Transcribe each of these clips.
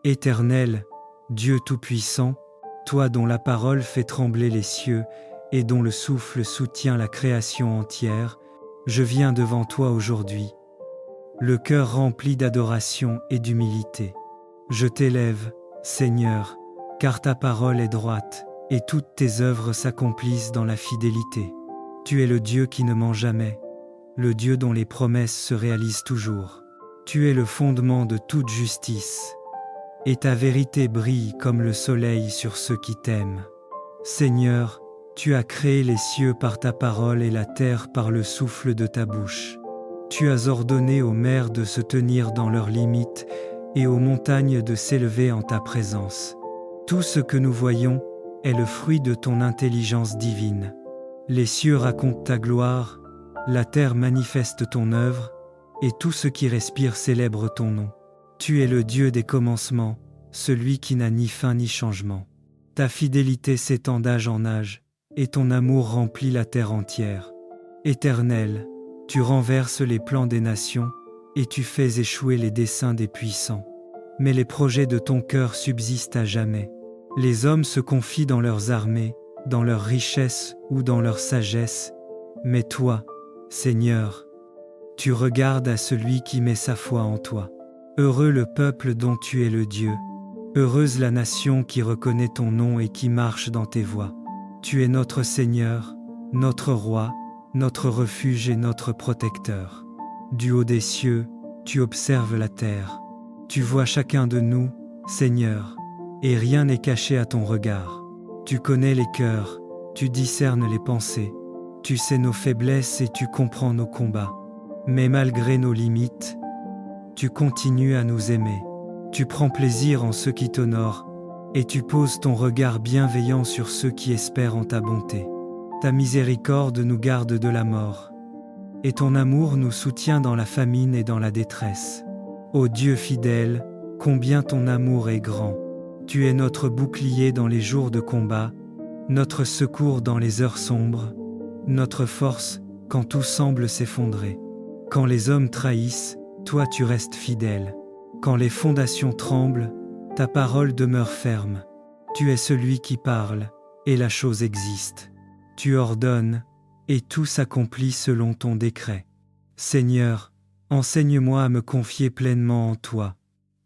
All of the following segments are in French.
Éternel, Dieu Tout-Puissant, toi dont la parole fait trembler les cieux et dont le souffle soutient la création entière, je viens devant toi aujourd'hui, le cœur rempli d'adoration et d'humilité. Je t'élève, Seigneur, car ta parole est droite, et toutes tes œuvres s'accomplissent dans la fidélité. Tu es le Dieu qui ne ment jamais, le Dieu dont les promesses se réalisent toujours. Tu es le fondement de toute justice, et ta vérité brille comme le soleil sur ceux qui t'aiment. Seigneur, tu as créé les cieux par ta parole et la terre par le souffle de ta bouche. Tu as ordonné aux mers de se tenir dans leurs limites et aux montagnes de s'élever en ta présence. Tout ce que nous voyons est le fruit de ton intelligence divine. Les cieux racontent ta gloire, la terre manifeste ton œuvre, et tout ce qui respire célèbre ton nom. Tu es le Dieu des commencements, celui qui n'a ni fin ni changement. Ta fidélité s'étend d'âge en âge, et ton amour remplit la terre entière. Éternel, tu renverses les plans des nations, et tu fais échouer les desseins des puissants. Mais les projets de ton cœur subsistent à jamais. Les hommes se confient dans leurs armées, dans leur richesse ou dans leur sagesse, mais toi, Seigneur, tu regardes à celui qui met sa foi en toi. Heureux le peuple dont tu es le Dieu, heureuse la nation qui reconnaît ton nom et qui marche dans tes voies. Tu es notre Seigneur, notre Roi, notre refuge et notre protecteur. Du haut des cieux, tu observes la terre. Tu vois chacun de nous, Seigneur, et rien n'est caché à ton regard. Tu connais les cœurs, tu discernes les pensées. Tu sais nos faiblesses et tu comprends nos combats. Mais malgré nos limites, tu continues à nous aimer. Tu prends plaisir en ceux qui t'honorent, et tu poses ton regard bienveillant sur ceux qui espèrent en ta bonté. Ta miséricorde nous garde de la mort, et ton amour nous soutient dans la famine et dans la détresse. Ô Dieu fidèle, combien ton amour est grand. Tu es notre bouclier dans les jours de combat, notre secours dans les heures sombres, notre force quand tout semble s'effondrer. Quand les hommes trahissent, toi tu restes fidèle. Quand les fondations tremblent, ta parole demeure ferme. Tu es celui qui parle, et la chose existe. Tu ordonnes, et tout s'accomplit selon ton décret. Seigneur, enseigne-moi à me confier pleinement en toi.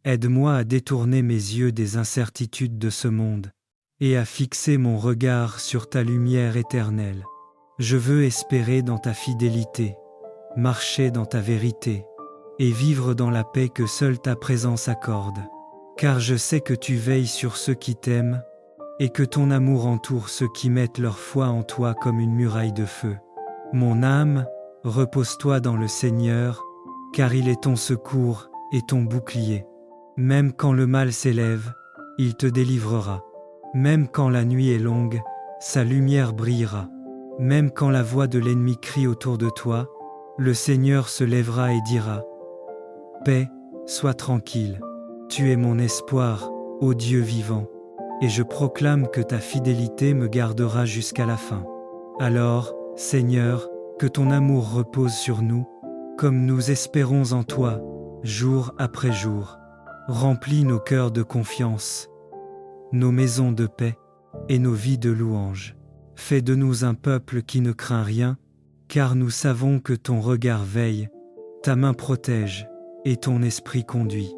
Aide-moi à détourner mes yeux des incertitudes de ce monde, et à fixer mon regard sur ta lumière éternelle. Je veux espérer dans ta fidélité, marcher dans ta vérité, et vivre dans la paix que seule ta présence accorde. Car je sais que tu veilles sur ceux qui t'aiment, et que ton amour entoure ceux qui mettent leur foi en toi comme une muraille de feu. Mon âme, repose-toi dans le Seigneur, car il est ton secours et ton bouclier. Même quand le mal s'élève, il te délivrera. Même quand la nuit est longue, sa lumière brillera. Même quand la voix de l'ennemi crie autour de toi, le Seigneur se lèvera et dira : Paix, sois tranquille. Tu es mon espoir, ô Dieu vivant, et je proclame que ta fidélité me gardera jusqu'à la fin. Alors, Seigneur, que ton amour repose sur nous, comme nous espérons en toi, jour après jour. Remplis nos cœurs de confiance, nos maisons de paix et nos vies de louange. Fais de nous un peuple qui ne craint rien, car nous savons que ton regard veille, ta main protège et ton esprit conduit.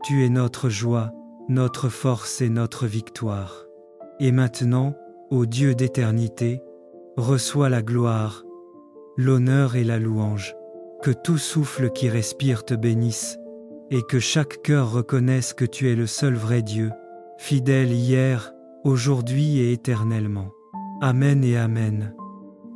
Tu es notre joie, notre force et notre victoire. Et maintenant, ô Dieu d'éternité, reçois la gloire, l'honneur et la louange. Que tout souffle qui respire te bénisse, et que chaque cœur reconnaisse que tu es le seul vrai Dieu, fidèle hier, aujourd'hui et éternellement. Amen et Amen.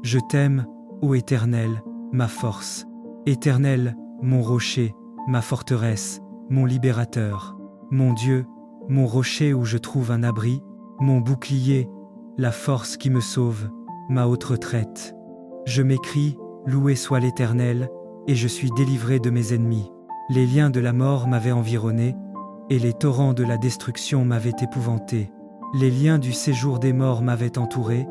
Je t'aime, ô Éternel, ma force. Éternel, mon rocher, ma forteresse, mon libérateur. Mon Dieu, mon rocher où je trouve un abri, mon bouclier, la force qui me sauve, ma haute retraite. Je m'écrie, loué soit l'Éternel, et je suis délivré de mes ennemis. Les liens de la mort m'avaient environné, et les torrents de la destruction m'avaient épouvanté. Les liens du séjour des morts m'avaient entouré,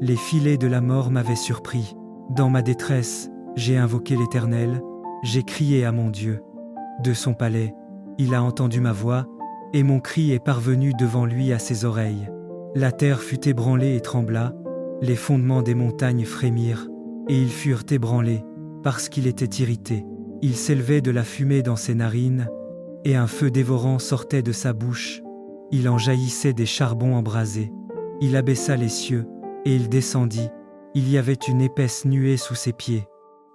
les filets de la mort m'avaient surpris. Dans ma détresse, j'ai invoqué l'Éternel, j'ai crié à mon Dieu. De son palais, il a entendu ma voix, et mon cri est parvenu devant lui à ses oreilles. La terre fut ébranlée et trembla, les fondements des montagnes frémirent, et ils furent ébranlés, parce qu'il était irrité. Il s'élevait de la fumée dans ses narines, et un feu dévorant sortait de sa bouche. Il en jaillissait des charbons embrasés. Il abaissa les cieux, et il descendit. Il y avait une épaisse nuée sous ses pieds.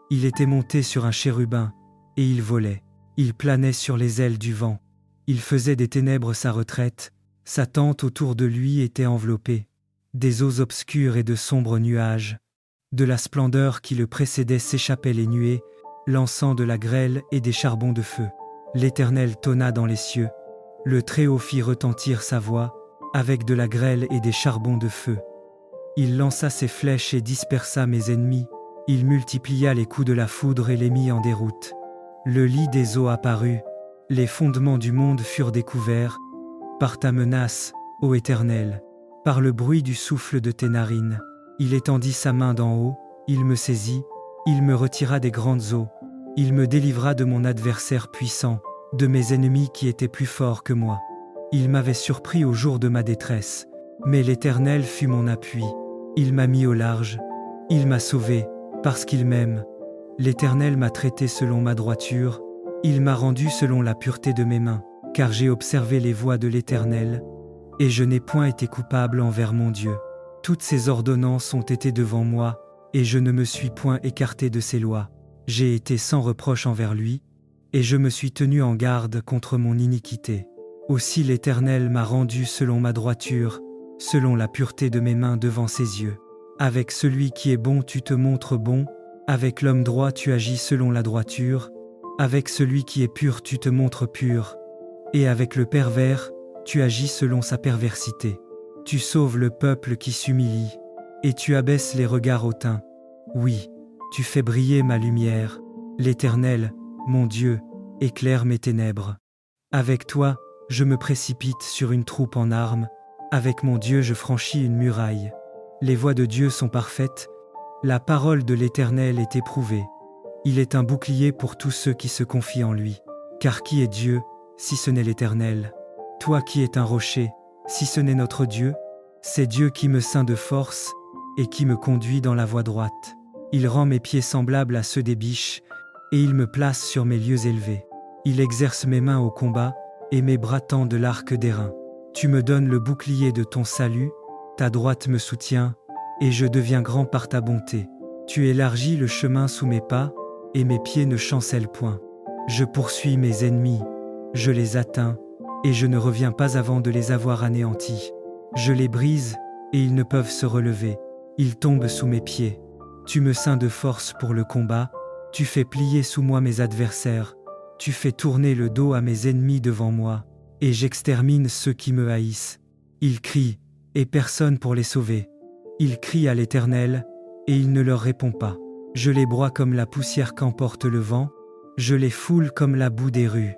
Il était monté sur un chérubin, et il volait. Il planait sur les ailes du vent. Il faisait des ténèbres sa retraite. Sa tente autour de lui était enveloppée. Des eaux obscures et de sombres nuages. De la splendeur qui le précédait s'échappaient les nuées, lançant de la grêle et des charbons de feu. L'Éternel tonna dans les cieux. Le Très-Haut fit retentir sa voix, avec de la grêle et des charbons de feu. Il lança ses flèches et dispersa mes ennemis. Il multiplia les coups de la foudre et les mit en déroute. Le lit des eaux apparut. Les fondements du monde furent découverts. Par ta menace, ô Éternel, par le bruit du souffle de tes narines. Il étendit sa main d'en haut, il me saisit, il me retira des grandes eaux. Il me délivra de mon adversaire puissant, de mes ennemis qui étaient plus forts que moi. Il m'avait surpris au jour de ma détresse, mais l'Éternel fut mon appui. Il m'a mis au large, il m'a sauvé, parce qu'il m'aime. L'Éternel m'a traité selon ma droiture, il m'a rendu selon la pureté de mes mains, car j'ai observé les voies de l'Éternel, et je n'ai point été coupable envers mon Dieu. Toutes ses ordonnances ont été devant moi, et je ne me suis point écarté de ses lois. J'ai été sans reproche envers lui, et je me suis tenu en garde contre mon iniquité. Aussi l'Éternel m'a rendu selon ma droiture, selon la pureté de mes mains devant ses yeux. Avec celui qui est bon tu te montres bon, avec l'homme droit tu agis selon la droiture, avec celui qui est pur tu te montres pur, et avec le pervers tu agis selon sa perversité. Tu sauves le peuple qui s'humilie, et tu abaisses les regards hautains. Oui, tu fais briller ma lumière. L'Éternel, mon Dieu, éclaire mes ténèbres. Avec toi, je me précipite sur une troupe en armes. Avec mon Dieu, je franchis une muraille. Les voies de Dieu sont parfaites. La parole de l'Éternel est éprouvée. Il est un bouclier pour tous ceux qui se confient en lui. Car qui est Dieu, si ce n'est l'Éternel? Toi qui es un rocher, si ce n'est notre Dieu? C'est Dieu qui me ceint de force et qui me conduit dans la voie droite. Il rend mes pieds semblables à ceux des biches, et il me place sur mes lieux élevés. Il exerce mes mains au combat, et mes bras tendent l'arc d'airain. Tu me donnes le bouclier de ton salut, ta droite me soutient, et je deviens grand par ta bonté. Tu élargis le chemin sous mes pas, et mes pieds ne chancellent point. Je poursuis mes ennemis, je les atteins, et je ne reviens pas avant de les avoir anéantis. Je les brise, et ils ne peuvent se relever. Ils tombent sous mes pieds. Tu me ceins de force pour le combat, tu fais plier sous moi mes adversaires, tu fais tourner le dos à mes ennemis devant moi, et j'extermine ceux qui me haïssent. Ils crient, et personne pour les sauver. Ils crient à l'Éternel, et il ne leur répond pas. Je les broie comme la poussière qu'emporte le vent, je les foule comme la boue des rues.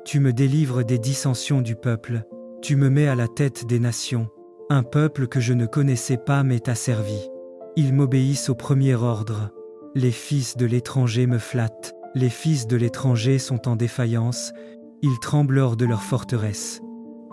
Tu me délivres des dissensions du peuple, tu me mets à la tête des nations. Un peuple que je ne connaissais pas m'est asservi. Ils m'obéissent au premier ordre. Les fils de l'étranger me flattent. Les fils de l'étranger sont en défaillance. Ils tremblent hors de leur forteresse.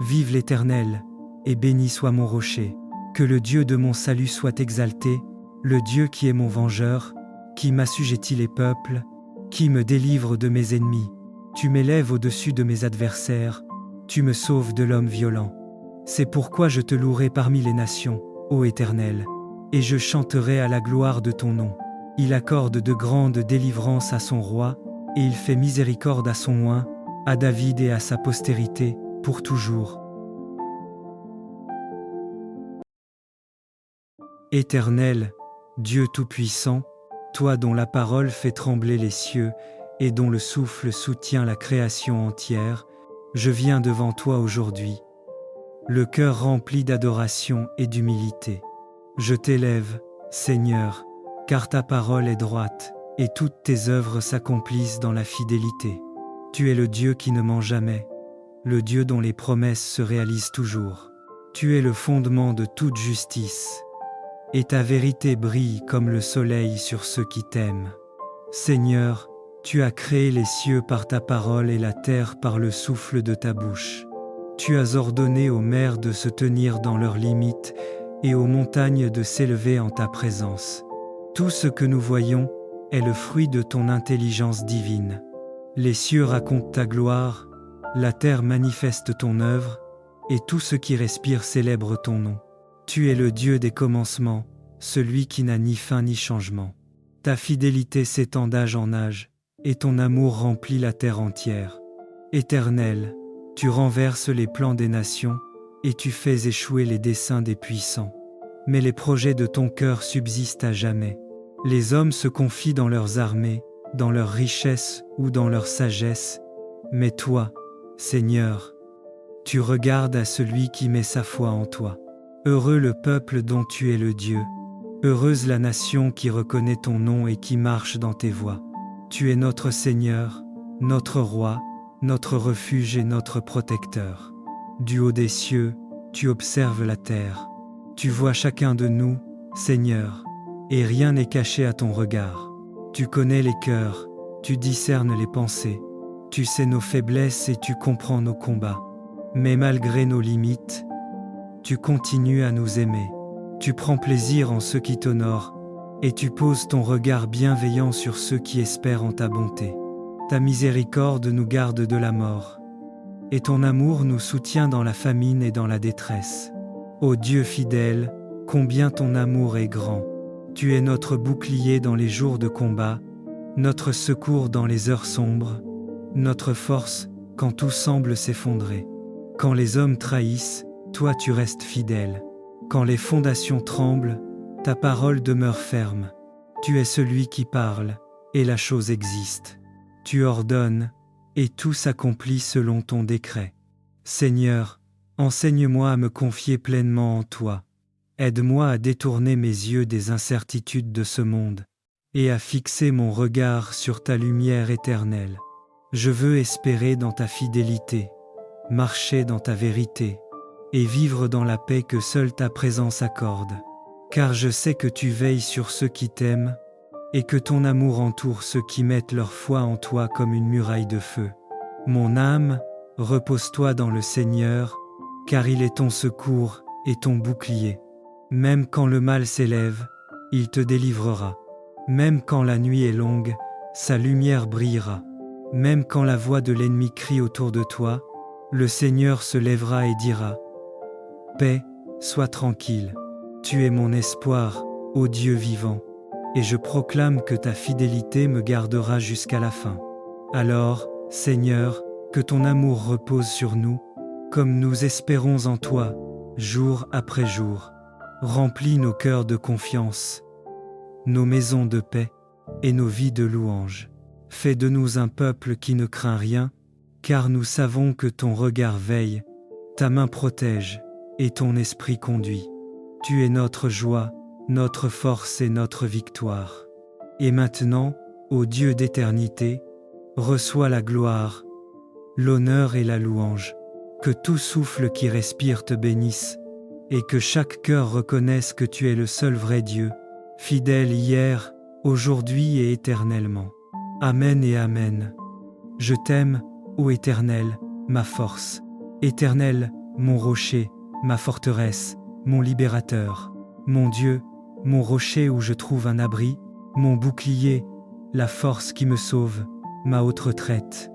Vive l'Éternel, et béni soit mon rocher. Que le Dieu de mon salut soit exalté, le Dieu qui est mon vengeur, qui m'assujettit les peuples, qui me délivre de mes ennemis. Tu m'élèves au-dessus de mes adversaires, tu me sauves de l'homme violent. C'est pourquoi je te louerai parmi les nations, ô Éternel, et je chanterai à la gloire de ton nom. Il accorde de grandes délivrances à son roi, et il fait miséricorde à son oint, à David et à sa postérité, pour toujours. Éternel, Dieu Tout-Puissant, toi dont la parole fait trembler les cieux, et dont le souffle soutient la création entière, je viens devant toi aujourd'hui, le cœur rempli d'adoration et d'humilité. Je t'élève, Seigneur, car ta parole est droite, et toutes tes œuvres s'accomplissent dans la fidélité. Tu es le Dieu qui ne ment jamais, le Dieu dont les promesses se réalisent toujours. Tu es le fondement de toute justice, et ta vérité brille comme le soleil sur ceux qui t'aiment. Seigneur, tu as créé les cieux par ta parole et la terre par le souffle de ta bouche. Tu as ordonné aux mers de se tenir dans leurs limites et aux montagnes de s'élever en ta présence. Tout ce que nous voyons est le fruit de ton intelligence divine. Les cieux racontent ta gloire, la terre manifeste ton œuvre, et tout ce qui respire célèbre ton nom. Tu es le Dieu des commencements, celui qui n'a ni fin ni changement. Ta fidélité s'étend d'âge en âge, et ton amour remplit la terre entière. Éternel, tu renverses les plans des nations, et tu fais échouer les desseins des puissants. Mais les projets de ton cœur subsistent à jamais. Les hommes se confient dans leurs armées, dans leur richesse ou dans leur sagesse, mais toi, Seigneur, tu regardes à celui qui met sa foi en toi. Heureux le peuple dont tu es le Dieu, heureuse la nation qui reconnaît ton nom et qui marche dans tes voies. Tu es notre Seigneur, notre Roi, notre refuge et notre protecteur. Du haut des cieux, tu observes la terre. Tu vois chacun de nous, Seigneur, et rien n'est caché à ton regard. Tu connais les cœurs, tu discernes les pensées. Tu sais nos faiblesses et tu comprends nos combats. Mais malgré nos limites, tu continues à nous aimer. Tu prends plaisir en ceux qui t'honorent, et tu poses ton regard bienveillant sur ceux qui espèrent en ta bonté. Ta miséricorde nous garde de la mort, et ton amour nous soutient dans la famine et dans la détresse. Ô Dieu fidèle, combien ton amour est grand. Tu es notre bouclier dans les jours de combat, notre secours dans les heures sombres, notre force quand tout semble s'effondrer. Quand les hommes trahissent, toi tu restes fidèle. Quand les fondations tremblent, ta parole demeure ferme. Tu es celui qui parle, et la chose existe. Tu ordonnes, et tout s'accomplit selon ton décret. Seigneur, enseigne-moi à me confier pleinement en toi. Aide-moi à détourner mes yeux des incertitudes de ce monde, et à fixer mon regard sur ta lumière éternelle. Je veux espérer dans ta fidélité, marcher dans ta vérité, et vivre dans la paix que seule ta présence accorde. Car je sais que tu veilles sur ceux qui t'aiment, et que ton amour entoure ceux qui mettent leur foi en toi comme une muraille de feu. Mon âme, repose-toi dans le Seigneur, car il est ton secours et ton bouclier. Même quand le mal s'élève, il te délivrera. Même quand la nuit est longue, sa lumière brillera. Même quand la voix de l'ennemi crie autour de toi, le Seigneur se lèvera et dira : Paix, sois tranquille. Tu es mon espoir, ô Dieu vivant, et je proclame que ta fidélité me gardera jusqu'à la fin. Alors, Seigneur, que ton amour repose sur nous, comme nous espérons en toi, jour après jour. Remplis nos cœurs de confiance, nos maisons de paix et nos vies de louange. Fais de nous un peuple qui ne craint rien, car nous savons que ton regard veille, ta main protège et ton esprit conduit. Tu es notre joie, notre force et notre victoire. Et maintenant, ô Dieu d'éternité, reçois la gloire, l'honneur et la louange. Que tout souffle qui respire te bénisse, et que chaque cœur reconnaisse que tu es le seul vrai Dieu, fidèle hier, aujourd'hui et éternellement. Amen et Amen. Je t'aime, ô Éternel, ma force. Éternel, mon rocher, ma forteresse, mon libérateur. Mon Dieu, mon rocher où je trouve un abri, mon bouclier, la force qui me sauve, ma haute retraite.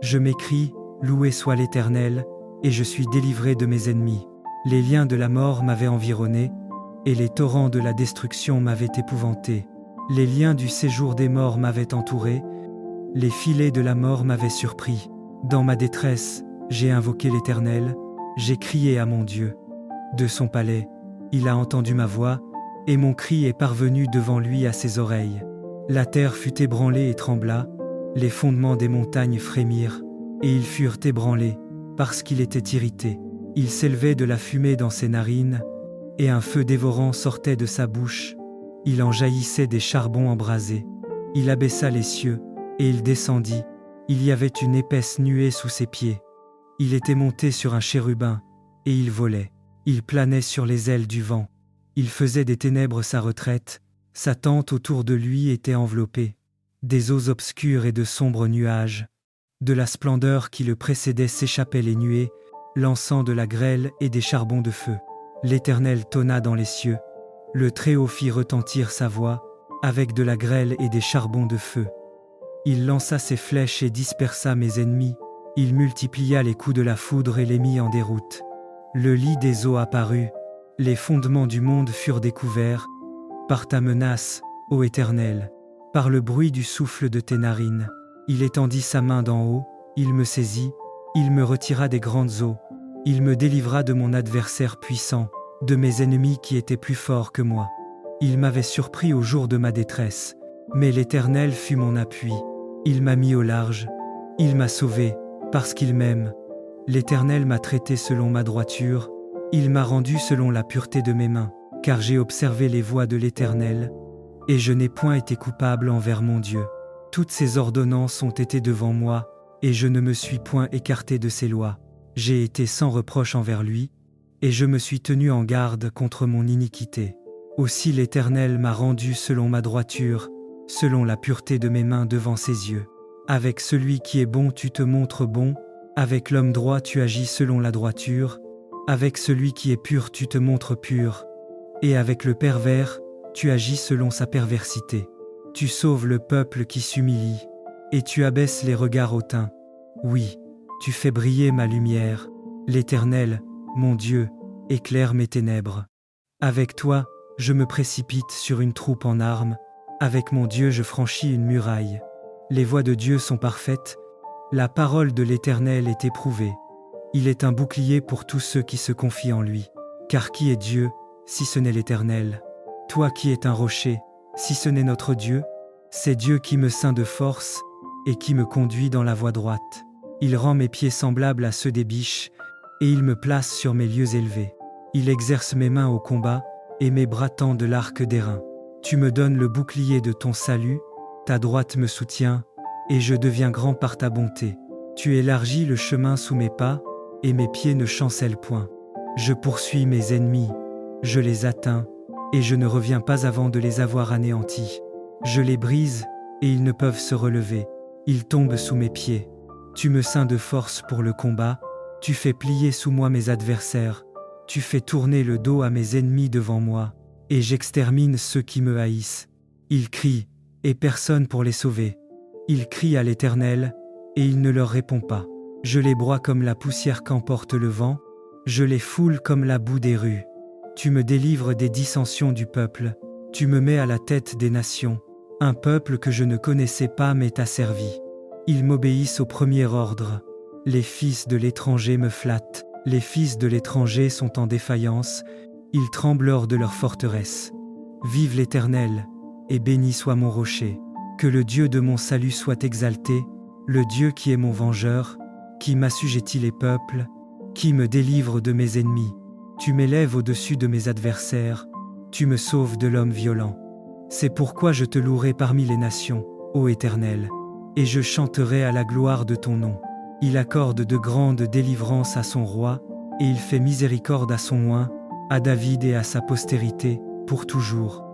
Je m'écrie, loué soit l'Éternel, et je suis délivré de mes ennemis. Les liens de la mort m'avaient environné, et les torrents de la destruction m'avaient épouvanté. Les liens du séjour des morts m'avaient entouré, les filets de la mort m'avaient surpris. Dans ma détresse, j'ai invoqué l'Éternel, j'ai crié à mon Dieu. De son palais, il a entendu ma voix, et mon cri est parvenu devant lui à ses oreilles. La terre fut ébranlée et trembla, les fondements des montagnes frémirent, et ils furent ébranlés, parce qu'il était irrité. Il s'élevait de la fumée dans ses narines, et un feu dévorant sortait de sa bouche. Il en jaillissait des charbons embrasés. Il abaissa les cieux, et il descendit. Il y avait une épaisse nuée sous ses pieds. Il était monté sur un chérubin, et il volait. Il planait sur les ailes du vent. Il faisait des ténèbres sa retraite. Sa tente autour de lui était enveloppée. Des eaux obscures et de sombres nuages. De la splendeur qui le précédait s'échappaient les nuées, l'encens de la grêle et des charbons de feu. L'Éternel tonna dans les cieux. Le Très-Haut fit retentir sa voix, avec de la grêle et des charbons de feu. Il lança ses flèches et dispersa mes ennemis. Il multiplia les coups de la foudre et les mit en déroute. Le lit des eaux apparut. Les fondements du monde furent découverts. Par ta menace, ô Éternel, par le bruit du souffle de tes narines. Il étendit sa main d'en haut, il me saisit, il me retira des grandes eaux. Il me délivra de mon adversaire puissant, de mes ennemis qui étaient plus forts que moi. Il m'avait surpris au jour de ma détresse, mais l'Éternel fut mon appui. Il m'a mis au large, il m'a sauvé, parce qu'il m'aime. L'Éternel m'a traité selon ma droiture, il m'a rendu selon la pureté de mes mains, car j'ai observé les voies de l'Éternel, et je n'ai point été coupable envers mon Dieu. Toutes ses ordonnances ont été devant moi, et je ne me suis point écarté de ses lois. J'ai été sans reproche envers lui, et je me suis tenu en garde contre mon iniquité. Aussi l'Éternel m'a rendu selon ma droiture, selon la pureté de mes mains devant ses yeux. Avec celui qui est bon tu te montres bon, avec l'homme droit tu agis selon la droiture, avec celui qui est pur tu te montres pur, et avec le pervers tu agis selon sa perversité. Tu sauves le peuple qui s'humilie, et tu abaisses les regards hautains. Oui, tu fais briller ma lumière. L'Éternel, mon Dieu, éclaire mes ténèbres. Avec toi, je me précipite sur une troupe en armes. Avec mon Dieu, je franchis une muraille. Les voies de Dieu sont parfaites. La parole de l'Éternel est éprouvée. Il est un bouclier pour tous ceux qui se confient en lui. Car qui est Dieu, si ce n'est l'Éternel? Toi qui es un rocher, si ce n'est notre Dieu? C'est Dieu qui me ceint de force et qui me conduit dans la voie droite. Il rend mes pieds semblables à ceux des biches, et il me place sur mes lieux élevés. Il exerce mes mains au combat, et mes bras tendent l'arc d'airain. Tu me donnes le bouclier de ton salut, ta droite me soutient, et je deviens grand par ta bonté. Tu élargis le chemin sous mes pas, et mes pieds ne chancellent point. Je poursuis mes ennemis, je les atteins, et je ne reviens pas avant de les avoir anéantis. Je les brise, et ils ne peuvent se relever. Ils tombent sous mes pieds. Tu me ceins de force pour le combat, tu fais plier sous moi mes adversaires, tu fais tourner le dos à mes ennemis devant moi, et j'extermine ceux qui me haïssent. Ils crient, et personne pour les sauver. Ils crient à l'Éternel, et il ne leur répond pas. Je les broie comme la poussière qu'emporte le vent, je les foule comme la boue des rues. Tu me délivres des dissensions du peuple, tu me mets à la tête des nations. Un peuple que je ne connaissais pas m'est asservi. Ils m'obéissent au premier ordre. Les fils de l'étranger me flattent. Les fils de l'étranger sont en défaillance. Ils tremblent hors de leur forteresse. Vive l'Éternel, et béni soit mon rocher. Que le Dieu de mon salut soit exalté, le Dieu qui est mon vengeur, qui m'assujettit les peuples, qui me délivre de mes ennemis. Tu m'élèves au-dessus de mes adversaires, tu me sauves de l'homme violent. C'est pourquoi je te louerai parmi les nations, ô Éternel, et je chanterai à la gloire de ton nom. Il accorde de grandes délivrances à son roi, et il fait miséricorde à son oint, à David et à sa postérité, pour toujours.